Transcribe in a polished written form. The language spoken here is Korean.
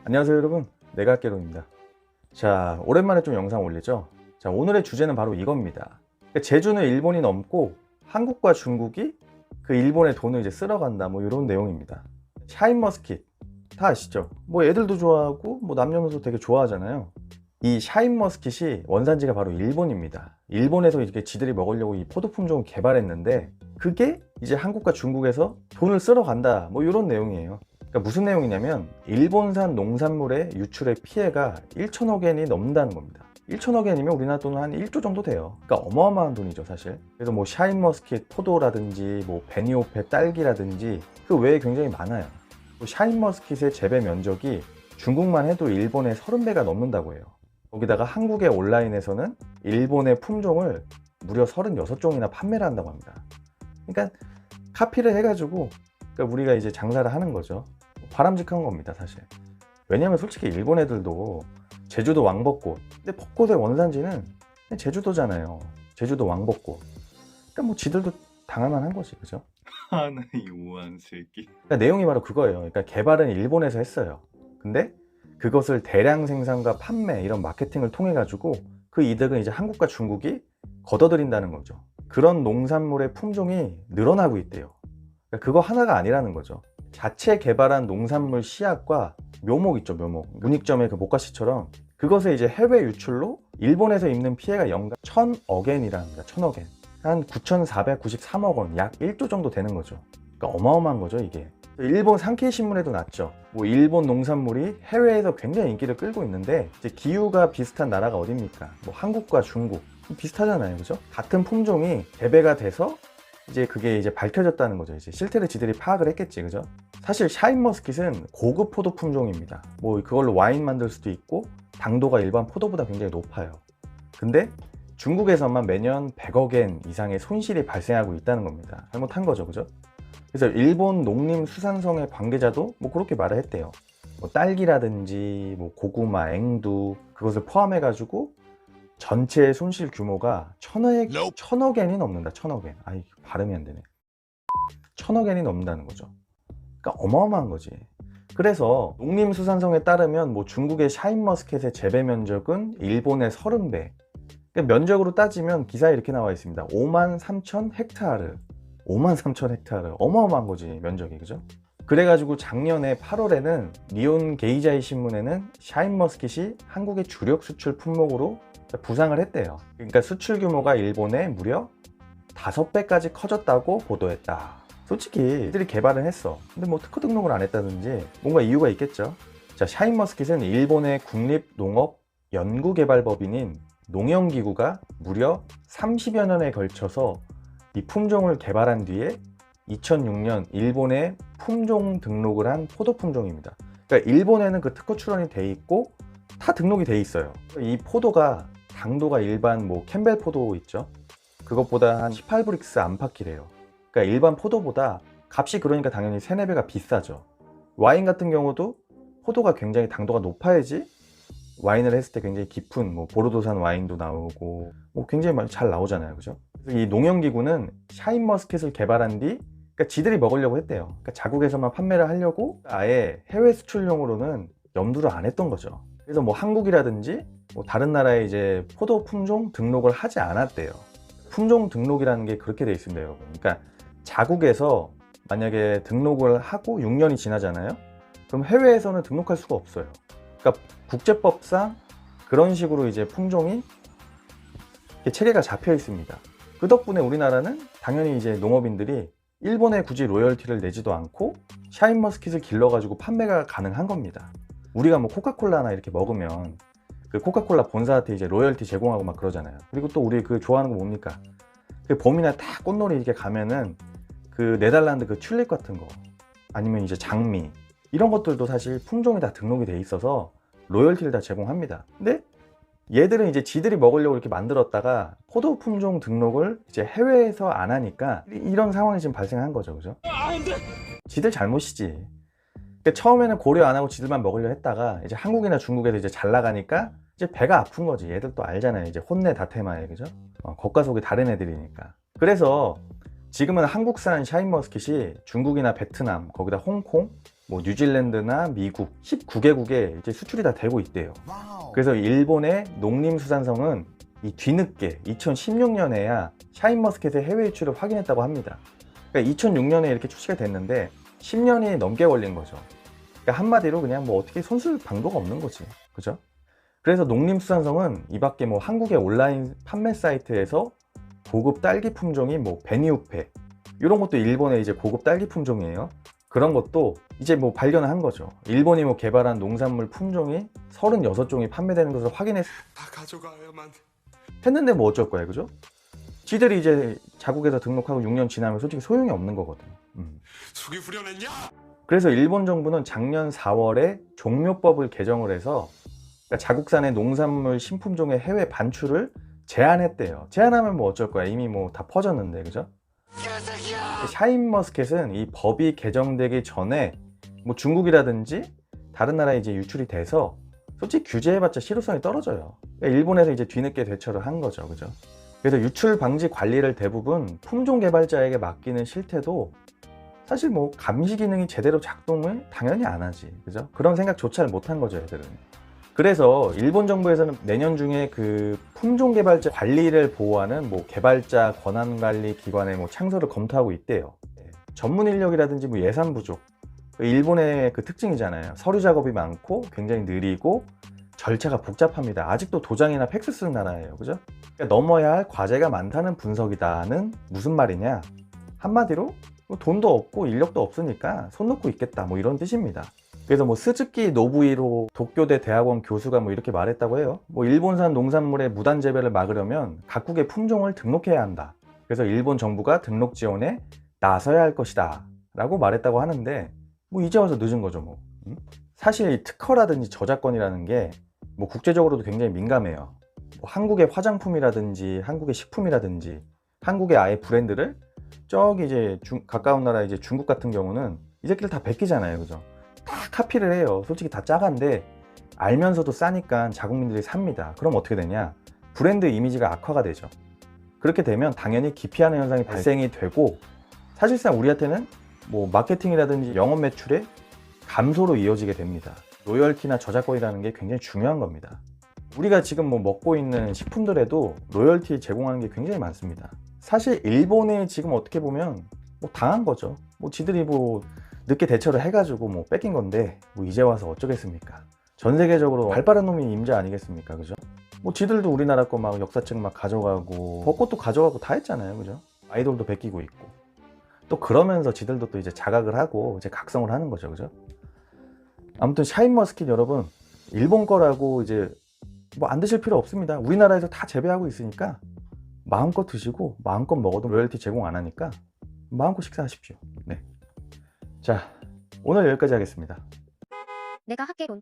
안녕하세요 여러분, 내각개론입니다. 자, 오랜만에 좀 영상 올리죠. 자, 오늘의 주제는 바로 이겁니다. 제주는 일본이 넘고 한국과 중국이 그 일본의 돈을 이제 쓸어간다, 뭐 이런 내용입니다. 샤인머스킷 다 아시죠? 뭐 애들도 좋아하고 뭐 남녀노소 되게 좋아하잖아요. 이 샤인머스킷이 원산지가 바로 일본입니다. 일본에서 이렇게 지들이 먹으려고 이 포도 품종을 개발했는데 그게 이제 한국과 중국에서 돈을 쓸어간다, 뭐 이런 내용이에요. 그러니까 무슨 내용이냐면 일본산 농산물의 유출의 피해가 1천억 엔이 넘는다는 겁니다. 1천억 엔이면 우리나라 돈은 한 1조 정도 돼요. 그러니까 어마어마한 돈이죠 사실. 그래서 뭐 샤인머스킷 포도라든지 뭐 베니오페 딸기라든지 그 외에 굉장히 많아요. 또 샤인머스킷의 재배 면적이 중국만 해도 일본의 30배가 넘는다고 해요. 거기다가 한국의 온라인에서는 일본의 품종을 무려 36종이나 판매를 한다고 합니다. 그러니까 카피를 해가지고 그러니까 우리가 이제 장사를 하는 거죠. 바람직한 겁니다 사실. 왜냐면 솔직히 일본 애들도 제주도 왕벚꽃, 근데 벚꽃의 원산지는 제주도잖아요. 제주도 왕벚꽃. 그러니까 뭐 지들도 당할 만한 거지, 그죠? 하나 이 우한 새끼. 그러니까 내용이 바로 그거예요. 그러니까 개발은 일본에서 했어요. 근데 그것을 대량 생산과 판매 이런 마케팅을 통해 가지고 그 이득은 이제 한국과 중국이 걷어들인다는 거죠. 그런 농산물의 품종이 늘어나고 있대요. 그러니까 그거 하나가 아니라는 거죠. 자체 개발한 농산물 씨앗과 묘목 있죠, 묘목. 문익점의 그 모카씨처럼 그것을 이제 해외 유출로 일본에서 입는 피해가 연간 1000억 엔이랍니다. 1000억 엔. 한 9,493억 원, 약 1조 정도 되는 거죠. 그러니까 어마어마한 거죠, 이게. 일본 산케이 신문에도 났죠. 뭐 일본 농산물이 해외에서 굉장히 인기를 끌고 있는데 이제 기후가 비슷한 나라가 어딥니까? 뭐 한국과 중국 비슷하잖아요, 그죠? 같은 품종이 재배가 돼서 이제 그게 이제 밝혀졌다는 거죠. 이제 실태를 지들이 파악을 했겠지, 그죠? 사실 샤인머스킷은 고급 포도 품종입니다. 뭐 그걸로 와인 만들 수도 있고 당도가 일반 포도보다 굉장히 높아요. 근데 중국에서만 매년 100억 엔 이상의 손실이 발생하고 있다는 겁니다. 잘못한 거죠, 그죠? 그래서 일본 농림수산성의 관계자도 뭐 그렇게 말을 했대요. 뭐 딸기라든지 뭐 고구마, 앵두 그것을 포함해가지고 전체 손실 규모가 천억 엔이 넘는다. 1000억 엔. 아이, 발음이 안 되네. 1000억 엔이 넘는다는 거죠. 그러니까 어마어마한 거지. 그래서 농림수산성에 따르면 뭐 중국의 샤인머스켓의 재배 면적은 일본의 30배. 그러니까 면적으로 따지면 기사에 이렇게 나와 있습니다. 5만 3천 헥타르. 5만 3천 헥타르. 어마어마한 거지, 면적이. 그죠? 그래가지고 작년에 8월에는 니온 게이자이 신문에는 샤인머스킷이 한국의 주력 수출 품목으로 부상을 했대요. 그러니까 수출 규모가 일본의 무려 5배까지 커졌다고 보도했다. 솔직히 이들이 개발은 했어. 근데 뭐 특허 등록을 안 했다든지 뭔가 이유가 있겠죠. 자, 샤인머스킷은 일본의 국립농업연구개발법인인 농연기구가 무려 30여 년에 걸쳐서 이 품종을 개발한 뒤에 2006년 일본에 품종 등록을 한 포도 품종입니다. 그러니까 일본에는 그 특허 출원이 돼 있고 다 등록이 돼 있어요. 이 포도가 당도가 일반 뭐 캠벨 포도 있죠. 그것보다 한 18브릭스 안팎이래요. 그러니까 일반 포도보다 값이 그러니까 당연히 3, 4배가 비싸죠. 와인 같은 경우도 포도가 굉장히 당도가 높아야지 와인을 했을 때 굉장히 깊은 뭐 보르도산 와인도 나오고 뭐 굉장히 잘 나오잖아요, 그죠? 그래서 이 농연기구는 샤인머스켓을 개발한 뒤 그러니까 지들이 먹으려고 했대요. 그러니까 자국에서만 판매를 하려고 아예 해외 수출용으로는 염두를 안 했던 거죠. 그래서 뭐 한국이라든지 뭐 다른 나라에 이제 포도 품종 등록을 하지 않았대요. 품종 등록이라는 게 그렇게 돼 있습니다, 여러분. 그러니까 자국에서 만약에 등록을 하고 6년이 지나잖아요. 그럼 해외에서는 등록할 수가 없어요. 그러니까 국제법상 그런 식으로 이제 품종이 체계가 잡혀 있습니다. 그 덕분에 우리나라는 당연히 이제 농업인들이 일본에 굳이 로열티를 내지도 않고 샤인머스킷을 길러가지고 판매가 가능한 겁니다. 우리가 뭐 코카콜라나 이렇게 먹으면 그 코카콜라 본사한테 이제 로열티 제공하고 막 그러잖아요. 그리고 또 우리 그 좋아하는 거 뭡니까? 그 봄이나 딱 꽃놀이 이렇게 가면은 그 네덜란드 그 튤립 같은 거 아니면 이제 장미 이런 것들도 사실 품종이 다 등록이 돼 있어서 로열티를 다 제공합니다. 근데 얘들은 이제 지들이 먹으려고 이렇게 만들었다가 포도 품종 등록을 이제 해외에서 안 하니까 이런 상황이 지금 발생한 거죠, 그죠? 지들 잘못이지. 그러니까 처음에는 고려 안 하고 지들만 먹으려 했다가 이제 한국이나 중국에서 이제 잘 나가니까 이제 배가 아픈 거지. 얘들 또 알잖아요. 이제 혼내 다테마에, 그죠? 겉과 속이 다른 애들이니까. 그래서 지금은 한국산 샤인머스킷이 중국이나 베트남, 거기다 홍콩, 뭐 뉴질랜드나 미국 19개국에 이제 수출이 다 되고 있대요. 그래서 일본의 농림수산성은 이 뒤늦게 2016년에야 샤인머스켓의 해외 유출을 확인했다고 합니다. 그러니까 2006년에 이렇게 출시가 됐는데 10년이 넘게 걸린 거죠. 그러니까 한마디로 그냥 뭐 어떻게 손쓸 방도가 없는 거지. 그죠? 그래서 농림수산성은 이 밖에 뭐 한국의 온라인 판매 사이트에서 고급 딸기 품종이 뭐 베니우페 이런 것도 일본의 이제 고급 딸기 품종이에요. 그런 것도 이제 뭐 발견을 한 거죠. 일본이 뭐 개발한 농산물 품종이 36종이 판매되는 것을 확인했. 다 가져가야만. 했는데 뭐 어쩔 거야, 그죠? 지들이 이제 자국에서 등록하고 6년 지나면 솔직히 소용이 없는 거거든. 속이 후련했냐? 그래서 일본 정부는 작년 4월에 종묘법을 개정을 해서 그러니까 자국산의 농산물 신품종의 해외 반출을 제한했대요. 제한하면 뭐 어쩔 거야. 이미 뭐 다 퍼졌는데, 그죠? 샤인머스켓은 이 법이 개정되기 전에 뭐 중국이라든지 다른 나라에 이제 유출이 돼서 솔직히 규제해봤자 실효성이 떨어져요. 그러니까 일본에서 이제 뒤늦게 대처를 한 거죠, 그죠? 그래서 유출 방지 관리를 대부분 품종 개발자에게 맡기는 실태도 사실 뭐 감시 기능이 제대로 작동을 당연히 안 하지, 그죠? 그런 생각조차 못 한 거죠, 애들은. 그래서 일본 정부에서는 내년 중에 그 품종 개발자 관리를 보호하는 뭐 개발자 권한 관리 기관의 뭐 창설을 검토하고 있대요. 전문 인력이라든지 뭐 예산 부족. 일본의 그 특징이잖아요. 서류 작업이 많고 굉장히 느리고 절차가 복잡합니다. 아직도 도장이나 팩스 쓰는 나라예요, 그죠? 그러니까 넘어야 할 과제가 많다는 분석이다는 무슨 말이냐? 한마디로 뭐 돈도 없고 인력도 없으니까 손 놓고 있겠다, 뭐 이런 뜻입니다. 그래서 뭐 스즈키 노부이로 도쿄대 대학원 교수가 뭐 이렇게 말했다고 해요. 뭐 일본산 농산물의 무단 재배를 막으려면 각국의 품종을 등록해야 한다. 그래서 일본 정부가 등록 지원에 나서야 할 것이다 라고 말했다고 하는데 뭐 이제 와서 늦은 거죠 뭐. 사실 이 특허라든지 저작권이라는 게 뭐 국제적으로도 굉장히 민감해요. 뭐 한국의 화장품이라든지 한국의 식품이라든지 한국의 아예 브랜드를 저기 이제 가까운 나라 이제 중국 같은 경우는 이 새끼들 다 베끼잖아요, 그죠? 다 카피를 해요. 솔직히 다 짜간데 알면서도 싸니까 자국민들이 삽니다. 그럼 어떻게 되냐? 브랜드 이미지가 악화가 되죠. 그렇게 되면 당연히 기피하는 현상이 발생이 되고 사실상 우리한테는 뭐 마케팅이라든지 영업 매출의 감소로 이어지게 됩니다. 로열티나 저작권이라는 게 굉장히 중요한 겁니다. 우리가 지금 뭐 먹고 있는 식품들에도 로열티 제공하는 게 굉장히 많습니다. 사실 일본이 지금 어떻게 보면 뭐 당한 거죠. 뭐 지들이 뭐 늦게 대처를 해가지고 뭐 뺏긴 건데 뭐 이제 와서 어쩌겠습니까? 전 세계적으로 발빠른 놈이 임자 아니겠습니까, 그죠? 뭐 지들도 우리나라 거 막 역사책 막 가져가고 벚꽃도 가져가고 다 했잖아요, 그죠? 아이돌도 베끼고 있고 또 그러면서 지들도 또 이제 자각을 하고 이제 각성을 하는 거죠, 그죠? 아무튼 샤인머스켓 여러분, 일본 거라고 이제 뭐 안 드실 필요 없습니다. 우리나라에서 다 재배하고 있으니까 마음껏 드시고 마음껏 먹어도 로열티 제공 안 하니까 마음껏 식사하십시오. 네. 자, 오늘 여기까지 하겠습니다. 내가 할게 돈.